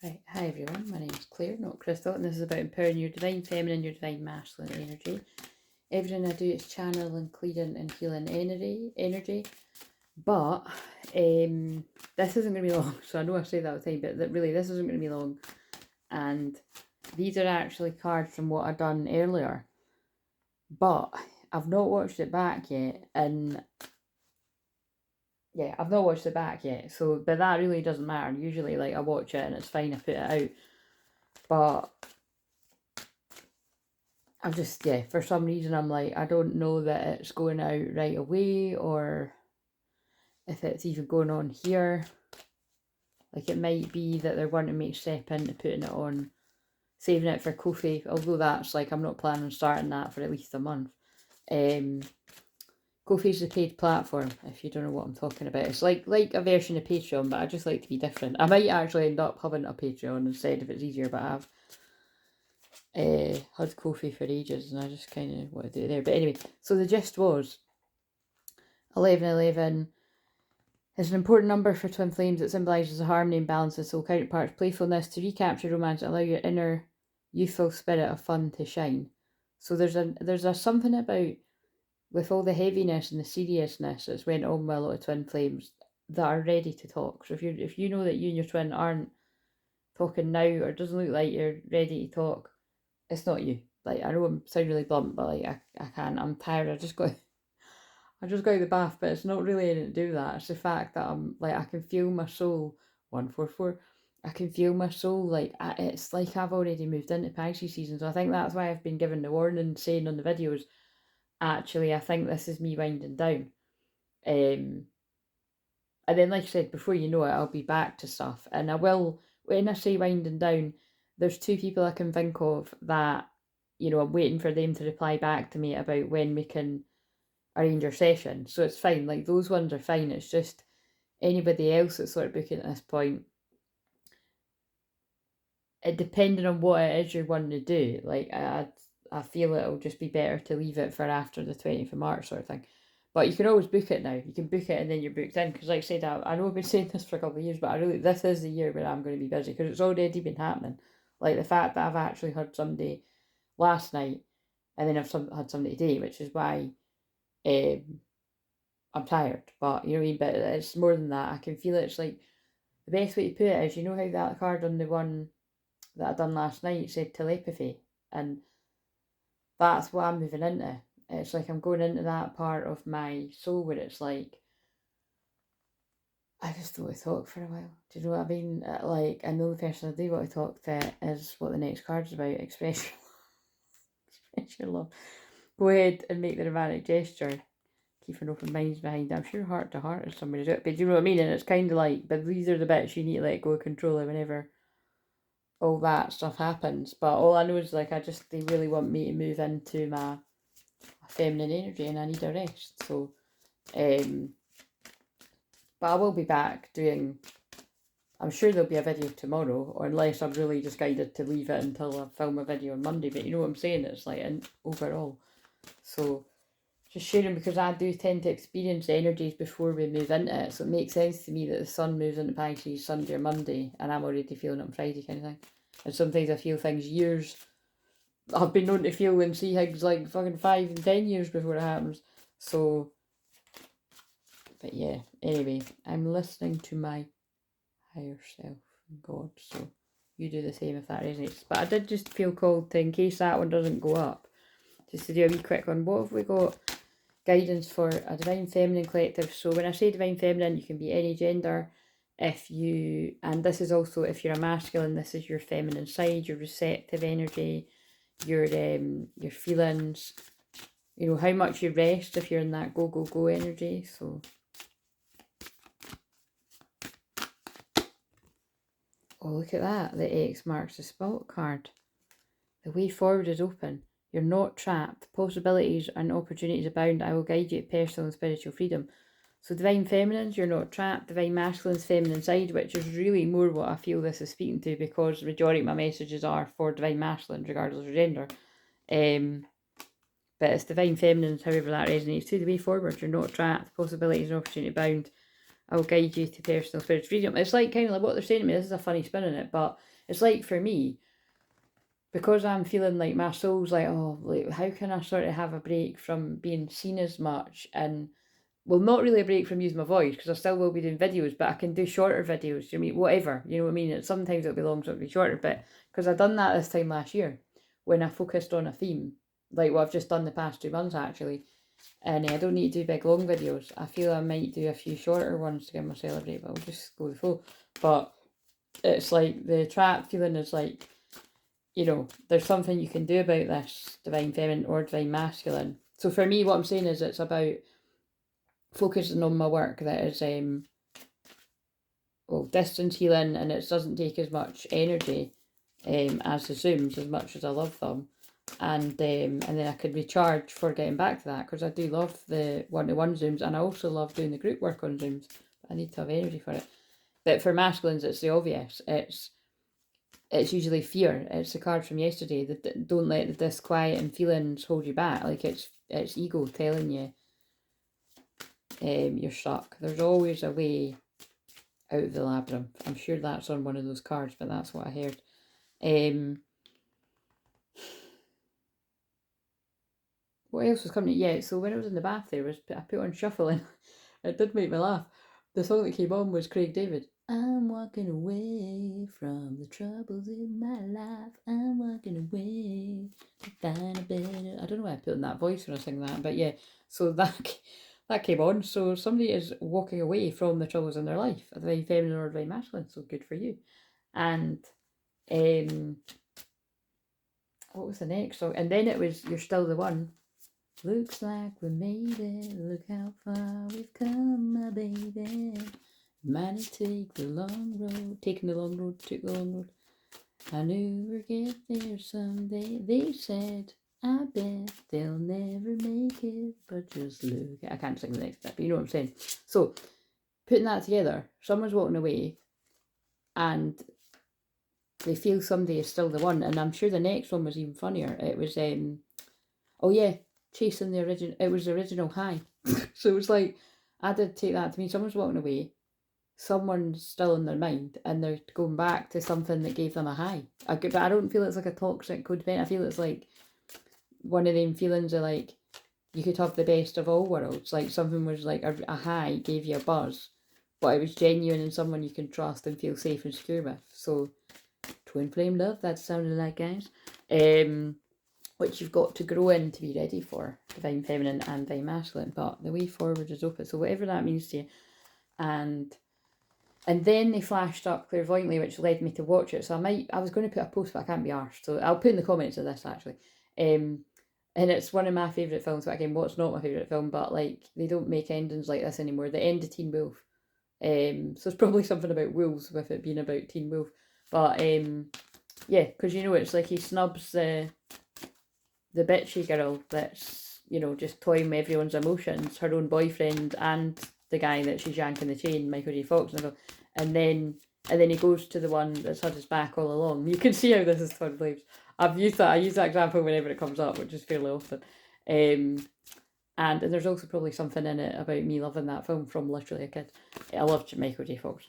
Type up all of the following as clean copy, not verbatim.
Right, hi everyone, my name is Claire, not Crystal, and this is about empowering your divine feminine, your divine masculine energy. Everything I do is channeling, clearing and healing energy. But this isn't going to be long, so I know I say that all the time, but really this isn't going to be long. And these are actually cards from what I've done earlier. But I've not watched it back yet, and yeah, I've not watched it back yet, so, but that really doesn't matter. Usually, like, I watch it and it's fine, I put it out. But I'm just, yeah, for some reason I'm like, I don't know that it's going out right away, or if it's even going on here. Like, it might be that they're wanting me to step into putting it on, saving it for Ko-fi, although that's, like, I'm not planning on starting that for at least a month. Ko-fi's the paid platform, if you don't know what I'm talking about. It's like a version of Patreon, but I just like to be different. I might actually end up having a Patreon instead if it's easier, but I've had Ko-fi for ages and I just kind of want to do it there. But anyway, so the gist was 1111 is an important number for twin flames. It symbolises the harmony and balance of soul counterparts, playfulness to recapture romance and allow your inner youthful spirit of fun to shine. So there's a something about, with all the heaviness and the seriousness that's went on with a lot of twin flames, that are ready to talk. So if you know that you and your twin aren't talking now, or it doesn't look like you're ready to talk, it's not you. Like, I know I sound really blunt, but like I can't. I'm tired. I just got out of the bath, but it's not really anything to do with that. It's the fact that I'm like, I can feel my soul. 144. I can feel my soul. Like, it's like I've already moved into Pisces season. So I think that's why I've been given the warning, saying on the videos, actually, I think this is me winding down. And then, like I said, before you know it, I'll be back to stuff. And I will, when I say winding down, there's two people I can think of that, you know, I'm waiting for them to reply back to me about when we can arrange our session. So it's fine. Like, those ones are fine. It's just anybody else that's sort of booking at this point, it depending on what it is you're wanting to do. Like, I feel it'll just be better to leave it for after the 20th of March sort of thing. But you can always book it now. You can book it and then you're booked in. Because like I said, I know I've been saying this for a couple of years, but this is the year where I'm going to be busy. Because it's already been happening. Like, the fact that I've actually had somebody last night, and then I've had somebody today, which is why I'm tired. But, you know what I mean? But it's more than that. I can feel it. It's like, the best way to put it is, you know how that card on the one that I done last night said telepathy? And that's what I'm moving into. It's like I'm going into that part of my soul where it's like, I just don't want to talk for a while. Do you know what I mean? Like, and the only person I do want to talk to is what the next card's about. Express your love. Express your love. Go ahead and make the romantic gesture. Keep an open mind behind. I'm sure heart to heart is somebody do it. But do you know what I mean? And it's kind of like, but these are the bits you need to let go of control of whenever all that stuff happens. But all I know is, like, they really want me to move into my feminine energy and I need a rest. So, but I will be back doing, I'm sure there'll be a video tomorrow, or unless I'm really just guided to leave it until I film a video on Monday. But you know what I'm saying? It's like, and overall. So, just sharing, because I do tend to experience energies before we move into it. So it makes sense to me that the sun moves into Pisces Sunday or Monday, and I'm already feeling it on Friday kind of thing. And sometimes I feel things years. I've been known to feel and see things like fucking 5 and 10 years before it happens. So, but yeah, anyway, I'm listening to my higher self, God. So you do the same if that resonates. But I did just feel called to, in case that one doesn't go up, just to do a wee quick one. What have we got? Guidance for a divine feminine collective. So when I say divine feminine, you can be any gender. And this is also, if you're a masculine, this is your feminine side, your receptive energy, your feelings, you know, how much you rest if you're in that go, go, go energy. So oh, look at that. The X marks the spot card. The way forward is open. You're not trapped. Possibilities and opportunities abound. I will guide you to personal and spiritual freedom. So divine feminines, you're not trapped. Divine masculines, feminine side, which is really more what I feel this is speaking to, because the majority of my messages are for divine masculines, regardless of gender. But it's divine feminines, however that resonates too. The way forward, you're not trapped. Possibilities and opportunity abound. I'll guide you to personal spiritual freedom. It's like kind of like what they're saying to me. This is a funny spin in it, but it's like for me, because I'm feeling like my soul's like, oh, like how can I sort of have a break from being seen as much, and well, not really a break from using my voice, because I still will be doing videos, but I can do shorter videos. You know, I mean, whatever, you know what I mean? Sometimes it'll be long, so it'll be shorter, but because I've done that this time last year when I focused on a theme, like what I've just done the past 2 months actually. And I don't need to do big long videos. I feel I might do a few shorter ones to give myself a break, but I'll just go with the flow. But it's like the trap feeling is like, you know, there's something you can do about this divine feminine or divine masculine. So for me, what I'm saying is it's about focusing on my work that is well, distance healing, and it doesn't take as much energy as the Zooms, as much as I love them. And then I could recharge for getting back to that, because I do love the one-to-one Zooms, and I also love doing the group work on Zooms. I need to have energy for it. But for masculines, it's the obvious. It's usually fear. It's the card from yesterday. That don't let the disquieting feelings hold you back. Like it's ego telling you you're stuck. There's always a way out of the labyrinth. I'm sure that's on one of those cards, but that's what I heard. What else was coming? Yeah, so when I was in the bath there, I put on shuffle, and it did make me laugh. The song that came on was Craig David. I'm walking away from the troubles in my life. I'm walking away to find a better. I don't know why I put in that voice when I sing that, but yeah. So that came on. So somebody is walking away from the troubles in their life, a very feminine or very masculine. So good for you. And what was the next song? And then it was You're Still the One. Looks like we made it. Look how far we've come, my baby. Might take the long road. Taking the long road, took the long road. I knew we'd get there someday. They said, I bet they'll never make it. But just look. I can't sing the next bit, but you know what I'm saying. So, putting that together, someone's walking away and they feel somebody is still the one. And I'm sure the next one was even funnier. It was, oh yeah, chasing the original. It was the original high. So it was like, I did take that to mean someone's walking away, someone's still in their mind, and they're going back to something that gave them a high. But I don't feel it's like a toxic codependent. I feel it's like one of them feelings of like you could have the best of all worlds. Like something was like a high gave you a buzz, but it was genuine and someone you can trust and feel safe and secure with. So twin flame love, that sounded like, guys. Which you've got to grow in to be ready for, divine feminine and divine masculine. But the way forward is open. So whatever that means to you. And then they flashed up clairvoyantly, which led me to watch it. So I was going to put a post, but I can't be arsed. So I'll put in the comments of this actually. And it's one of my favourite films. But again, what's not my favourite film? But like they don't make endings like this anymore. The end of Teen Wolf. So it's probably something about wolves with it being about Teen Wolf. But yeah, because you know it's like he snubs the bitchy girl that's, you know, just toying with everyone's emotions, her own boyfriend and the guy that she's yanking the chain, Michael J. Fox, and then he goes to the one that's had his back all along. You can see how this is twin flames. I use that example whenever it comes up, which is fairly often. And there's also probably something in it about me loving that film from literally a kid. I loved Michael J. Fox.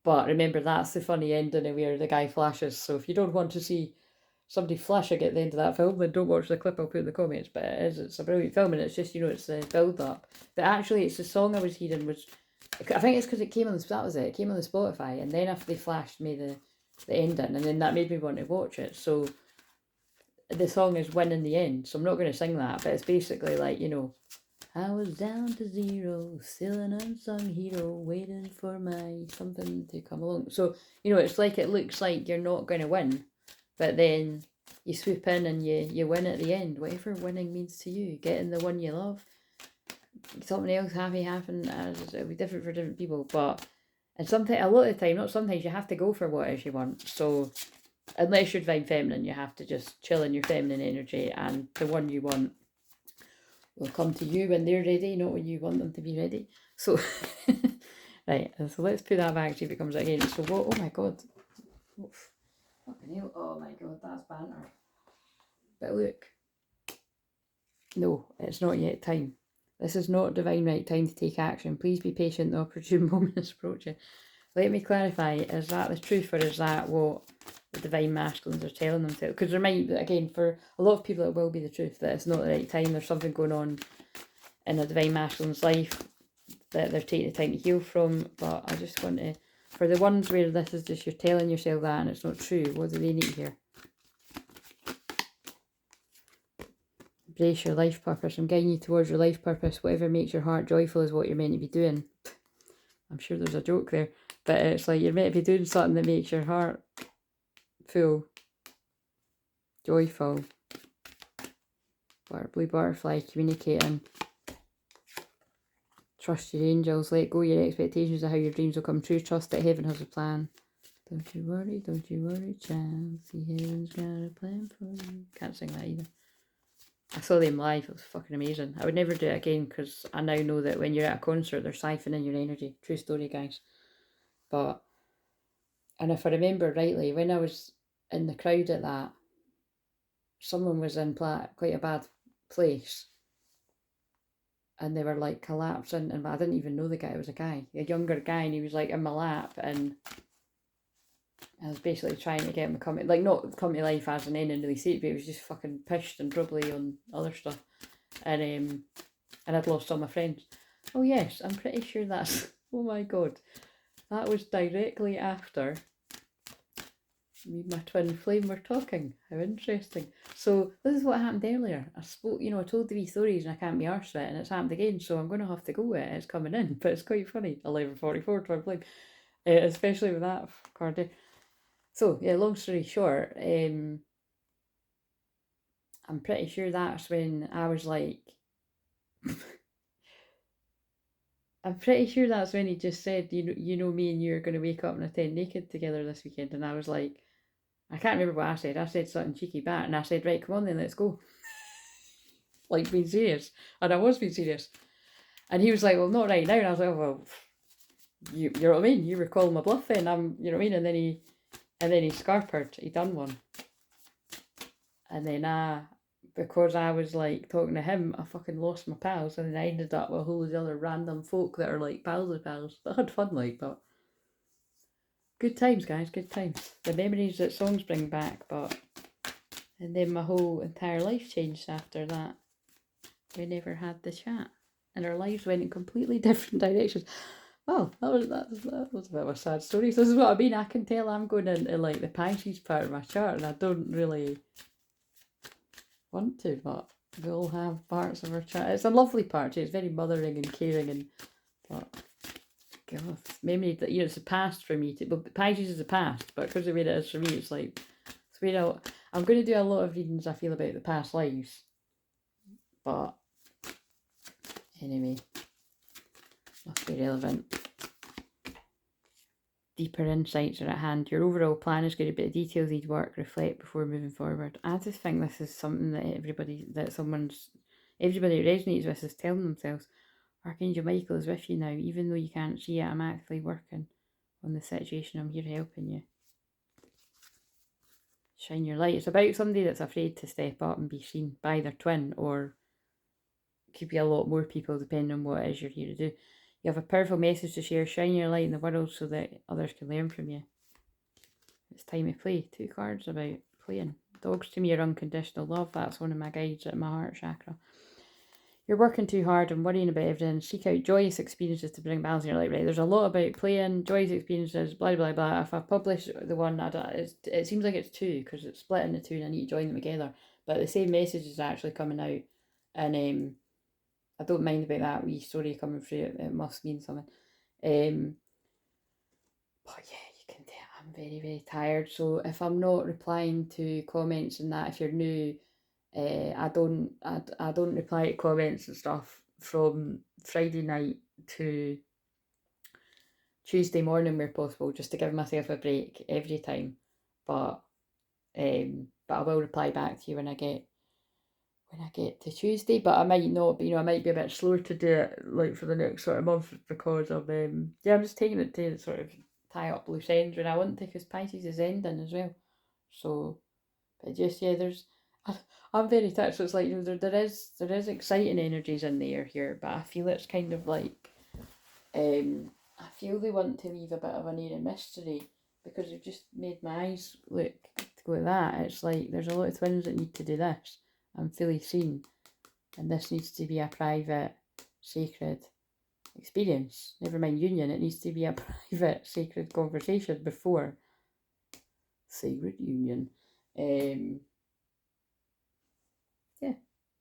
But remember, that's the funny ending where the guy flashes. So if you don't want to see somebody flashing at the end of that film, then don't watch the clip I'll put in the comments. But it's a brilliant film, and it's just, you know, it's the build-up. But actually, it's the song I was hearing was, I think it's because it came on that was it. It came on the Spotify, and then after they flashed me the ending, and then that made me want to watch it. So the song is Win in the End. So I'm not going to sing that, but it's basically like, you know, I was down to zero, still an unsung hero, waiting for my something to come along. So, you know, it's like it looks like you're not going to win, but then you swoop in and you win at the end. Whatever winning means to you, getting the one you love, something else happen, it'll be different for different people. But, and sometimes, a lot of the time, not sometimes, you have to go for what it is you want. So, unless you're divine feminine, you have to just chill in your feminine energy, and the one you want will come to you when they're ready, not when you want them to be ready. So, right, so let's put that back, see if it comes out again. So what, oh my god. Oof. Fucking hell, oh my god, that's banter. But look. No, it's not yet time. This is not divine right time to take action. Please be patient, the opportune moment is approaching. Let me clarify, is that the truth, or is that what the divine masculines are telling them to? Because there might, again, for a lot of people it will be the truth, that it's not the right time, there's something going on in a divine masculine's life that they're taking the time to heal from. But I just want to, for the ones where this is just you're telling yourself that and it's not true, what do they need to hear? Embrace your life purpose. I'm guiding you towards your life purpose. Whatever makes your heart joyful is what you're meant to be doing. I'm sure there's a joke there, but it's like you're meant to be doing something that makes your heart feel joyful. Blue butterfly, communicating. Trust your angels. Let go your expectations of how your dreams will come true. Trust that heaven has a plan. Don't you worry, child. See, heaven's got a plan for you. Can't sing that either. I saw them live. It was fucking amazing. I would never do it again because I now know that when you're at a concert, they're siphoning your energy. True story, guys. But, and if I remember rightly, when I was in the crowd at that, someone was in quite a bad place. And they were like collapsing, and I didn't even know the guy. It was a guy, a younger guy, and he was like in my lap, and I was basically trying to get him to come, like not come to life as an end and really see it, but he was just fucking pissed and probably on other stuff, and I'd lost all my friends. Oh yes, I'm pretty sure that's, oh my god, that was directly after me and my twin flame were talking. How interesting. So this is what happened earlier. I spoke, I told the wee stories and I can't be arsed with it, and it's happened again, so I'm going to have to go with it. It's coming in, but it's quite funny. 11:44 twin flame, especially with that card there. So yeah, long story short, I'm pretty sure that's when I was like, I'm pretty sure that's when he just said, you know me and you are going to wake up and attend naked together this weekend, and I was like, I can't remember what I said. I said something cheeky back, and I said, right, come on then, let's go. Like, being serious. And I was being serious. And he was like, well, not right now. And I was like, oh, well, you know what I mean? You were calling my bluff then. You know what I mean? And then he scarpered. He done one. And then because I was like talking to him, I fucking lost my pals. And then I ended up with a whole load of other random folk that are like pals of pals. I had fun, like, but good times, guys, good times. The memories that songs bring back, but... And then my whole entire life changed after that. We never had the chat. And our lives went in completely different directions. Well, that was a bit of a sad story. So this is what I mean. I can tell I'm going into like the Pisces part of my chart, and I don't really want to, but we all have parts of our chart. It's a lovely part too. It's very mothering and caring, but God, memory that it's the past for me. Well, Pisces is the past, but because of the way it is for me, it's like I'm going to do a lot of readings, I feel, about the past lives. But anyway, must be relevant. Deeper insights are at hand. Your overall plan is going to be a detailed lead work, reflect before moving forward. I just think this is something that everybody that resonates with is telling themselves. Archangel Michael is with you now. Even though you can't see it, I'm actively working on the situation. I'm here helping you. Shine your light. It's about somebody that's afraid to step up and be seen by their twin, or could be a lot more people depending on what it is you're here to do. You have a powerful message to share. Shine your light in the world so that others can learn from you. It's time to play. 2 cards about playing. Dogs to me are unconditional love. That's one of my guides at my heart chakra. You're working too hard and worrying about everything. Seek out joyous experiences to bring balance in your life. Right, there's a lot about playing, joyous experiences, blah blah blah. If I publish the one, it seems like it's 2 because it's split into 2 and I need to join them together. But the same message is actually coming out, and I don't mind about that wee story coming through. It must mean something. But yeah, you can tell I'm very, very tired. So if I'm not replying to comments and that, if you're new, I don't reply to comments and stuff from Friday night to Tuesday morning where possible, just to give myself a break every time. But I will reply back to you when I get to Tuesday, but I might not be, I might be a bit slower to do it like for the next sort of month because of I'm just taking it to sort of tie up loose ends when I want to, because Pisces is ending as well. So, but just there's I'm very touched. So it's like, there is exciting energies in the air here, but I feel it's kind of like, I feel they want to leave a bit of an air of mystery, because they've just made my eyes look to go like that. It's like there's a lot of twins that need to do this. I'm fully seen, and this needs to be a private, sacred experience. Never mind union, it needs to be a private, sacred conversation before sacred union. Yeah,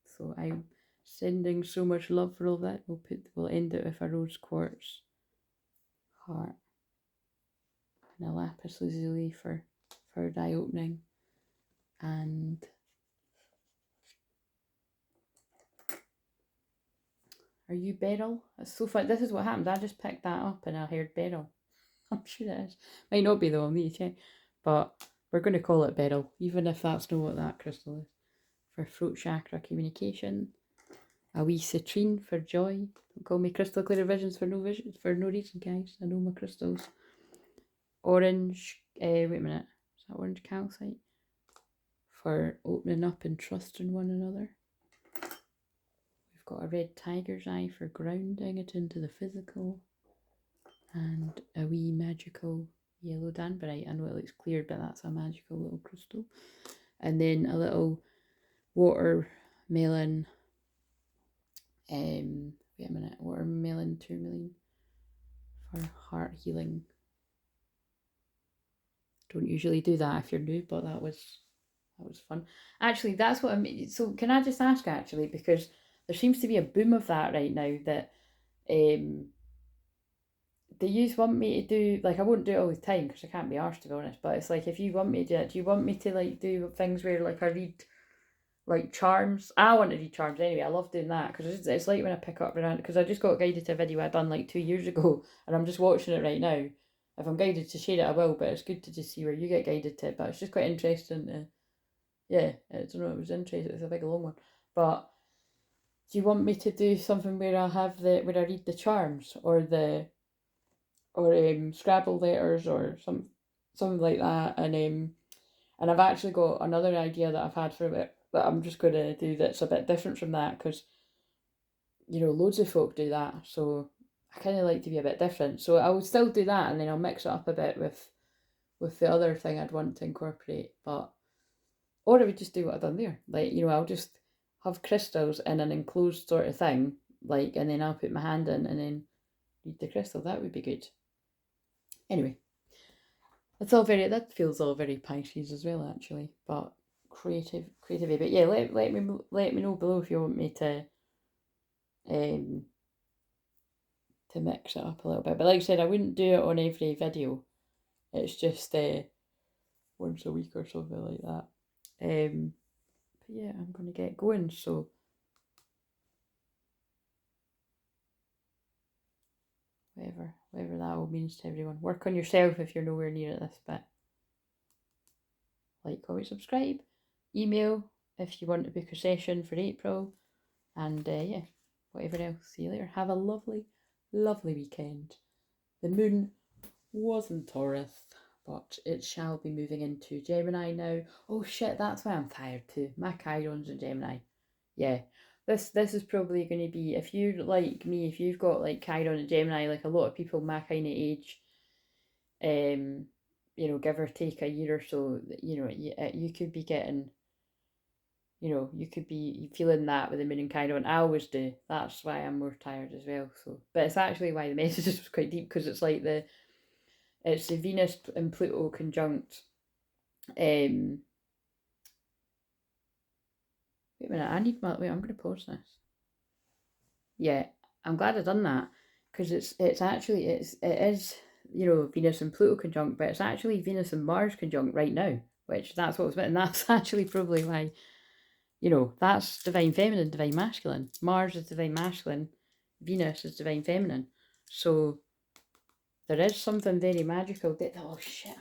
so I'm sending so much love for all that. We'll end it with a rose quartz heart and a lapis lazuli for die opening. And are you Beryl? It's so fun. This is what happened. I just picked that up and I heard Beryl. I'm sure it is. Might not be though, I'll need to check. But we're going to call it Beryl, even if that's not what that crystal is. For throat chakra communication. A wee citrine for joy. Don't call me crystal clairvisions for no reason, guys. I know my crystals. Orange, wait a minute. Is that orange calcite? For opening up and trusting one another. We've got a red tiger's eye for grounding it into the physical. And a wee magical yellow danbarite. I know it looks clear, but that's a magical little crystal. And then a little watermelon, wait a minute, watermelon tourmaline for heart healing. Don't usually do that if you're new, but that was fun. Actually, that's what I mean. So can I just ask, actually, because there seems to be a boom of that right now, that do you want me to do, like, I won't do it all the time because I can't be arsed, to be honest, but it's like, if you want me to do it, do you want me to like do things where like I read like charms? I want to read charms anyway. I love doing that because it's like when I pick up around, because I just got guided to a video I done like 2 years ago and I'm just watching it right now. If I'm guided to share it, I will, but it's good to just see where you get guided to. But it's just quite interesting to, yeah, I don't know, it was interesting. It's a big long one. But do you want me to do something where I read the charms or Scrabble letters or something like that? And I've actually got another idea that I've had for it that I'm just going to do that's a bit different from that, because loads of folk do that, so I kind of like to be a bit different. So I will still do that, and then I'll mix it up a bit with the other thing I'd want to incorporate. But or I would just do what I've done there, like I'll just have crystals in an enclosed sort of thing, like, and then I'll put my hand in and then read the crystal. That would be good. Anyway, that feels all very Pisces as well, actually, but creative. But yeah, let me know below if you want me to mix it up a little bit. But like I said, I wouldn't do it on every video. It's just once a week or something like that. But yeah, I'm gonna get going. So whatever that all means to everyone. Work on yourself if you're nowhere near this bit. Like, comment, subscribe, email if you want to book a session for April, and yeah, whatever else. See you later. Have a lovely weekend. The moon was in Taurus, but it shall be moving into Gemini now. Oh shit, that's why I'm tired too. My Chiron's in Gemini. Yeah. This is probably going to be, if you like me, if you've got like Chiron and Gemini, like a lot of people my kind of age, give or take a year or so, you could be getting, you could be feeling that with the moon and Chiron. I always do. That's why I'm more tired as well. So, but it's actually why the messages was quite deep, because it's like it's the Venus and Pluto conjunct. Wait a minute, wait, I'm going to pause this. Yeah, I'm glad I've done that, because it is Venus and Pluto conjunct, but it's actually Venus and Mars conjunct right now, which that's what was and that's actually probably why, that's divine feminine, divine masculine. Mars is divine masculine, Venus is divine feminine. So there is something very magical that, oh shit,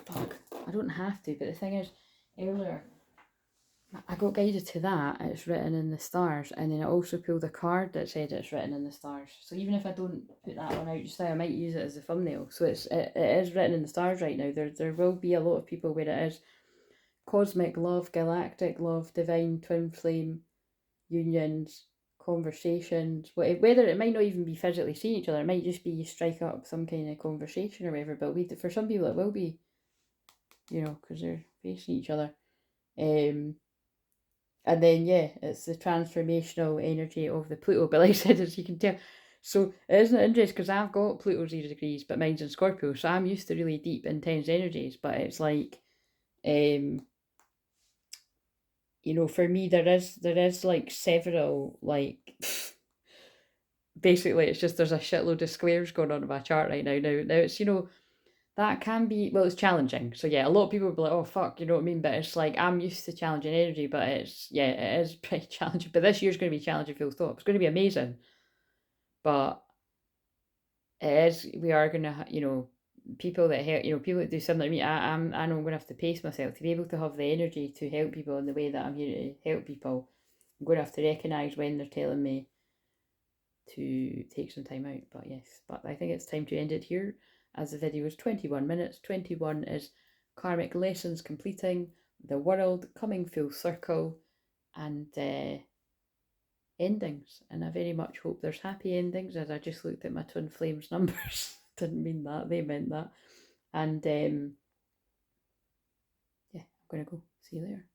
fuck, I don't have to, but the thing is, earlier I got guided to that, it's written in the stars, and then I also pulled a card that said it's written in the stars. So even if I don't put that one out just now, I might use it as a thumbnail. So it is written in the stars right now. There will be a lot of people where it is cosmic love, galactic love, divine twin flame unions, conversations, whether it might not even be physically seeing each other, it might just be you strike up some kind of conversation or whatever, but for some people it will be, you know, because they're facing each other. And then, yeah, it's the transformational energy of the Pluto. But like I said, as you can tell, so it isn't interesting because I've got Pluto 0 degrees, but mine's in Scorpio. So I'm used to really deep, intense energies. But it's like, you know, for me, there is like several, like, basically, it's just there's a shitload of squares going on in my chart right now. Now it's, you know, that can be, well, it's challenging. So yeah, a lot of people will be like, oh fuck, you know what I mean? But it's like, I'm used to challenging energy, but it's, yeah, it is pretty challenging. But this year's going to be challenging full stop. It's going to be amazing. But it is, we are going to, you know, people that help, you know, people that do something like me, I know I'm going to have to pace myself to be able to have the energy to help people in the way that I'm here to help people. I'm going to have to recognise when they're telling me to take some time out. But yes, but I think it's time to end it here, as the video is 21 minutes. 21 is karmic lessons completing, the world coming full circle, and endings. And I very much hope there's happy endings, as I just looked at my twin flames numbers. Didn't mean that, they meant that. And yeah, I'm gonna go. See you later.